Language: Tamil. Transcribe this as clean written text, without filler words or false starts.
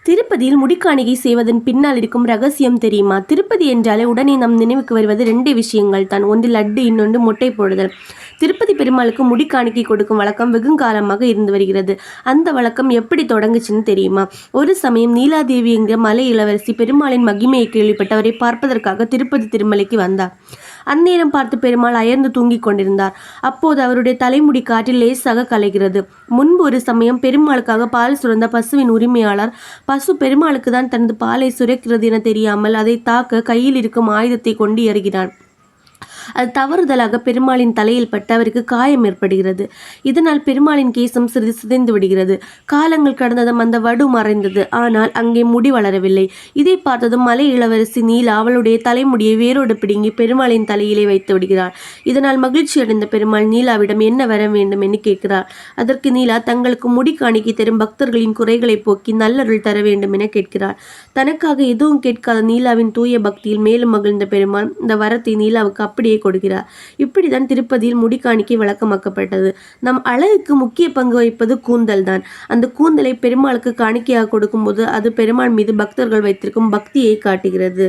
திருப்பதியில் முடிக்காணிகை செய்வதன் பின்னால் இருக்கும் ரகசியம் தெரியுமா? திருப்பதி என்றாலே உடனே நம் நினைவுக்கு வருவது 2 விஷயங்கள் தான். ஒன்று லட்டு, இன்னொன்று முட்டை போடுதல். திருப்பதி பெருமாளுக்கு முடிக்காணிக்கை கொடுக்கும் வழக்கம் வெகுங்காலமாக இருந்து வருகிறது. அந்த வழக்கம் எப்படி தொடங்குச்சுன்னு தெரியுமா? ஒரு சமயம் நீலாதேவி என்கிற மலை இளவரசி பெருமாளின் மகிமையை கேள்விப்பட்டு அவரை பார்ப்பதற்காக திருப்பதி திருமலைக்கு வந்தார். அந்நேரம் பார்த்து பெருமாள் அயர்ந்து தூங்கிக் கொண்டிருந்தார். அப்போது அவருடைய தலைமுடி காற்றில் லேசாக கலைகிறது. முன்பு ஒரு சமயம் பெருமாளுக்காக பால் சுரந்த பசுவின் உரிமையாளர் பசு பெருமாளுக்கு தான் தனது பாலை சுரக்கிறது என தெரியாமல் அதை தாக்க கையில் இருக்கும் ஆயுதத்தை கொண்டு எறிகிறான். அது தவறுதலாக பெருமாளின் தலையில் பட்டு அவருக்கு காயம் ஏற்படுகிறது. இதனால் பெருமாளின் கேசம் சிறிது சிதைந்து விடுகிறது. காலங்கள் கடந்ததும் அந்த வடு மறைந்தது. ஆனால் அங்கே முடி வளரவில்லை. இதை பார்த்ததும் மலை இளவரசி நீலா அவளுடைய தலைமுடியை வேரோடு பிடுங்கி பெருமாளின் தலையிலே வைத்து விடுகிறாள். இதனால் மகிழ்ச்சி அடைந்த பெருமாள் நீலாவிடம் என்ன வர வேண்டும் என்று கேட்கிறார். அதற்கு நீலா தங்களுக்கு முடி காணிக்கை தரும் பக்தர்களின் குறைகளை போக்கி நல்லருள் தர வேண்டும் என கேட்கிறார். தனக்காக எதுவும் கேட்காத நீலாவின் தூய பக்தியில் மேலும் மகிழ்ந்த பெருமாள் இந்த வரத்தை நீலாவுக்கு அப்படியே கொடுக்கிறார். இப்படிதான் திருப்பதியில் முடிக்காணிக்கை வழக்கமாக்கப்பட்டது. நம் அழகுக்கு முக்கிய பங்கு வகிப்பது கூந்தல் தான். அந்த கூந்தலை பெருமாளுக்கு காணிக்கையாக கொடுக்கும்போது அது பெருமாள் மீது பக்தர்கள் வைத்திருக்கும் பக்தியை காட்டுகிறது.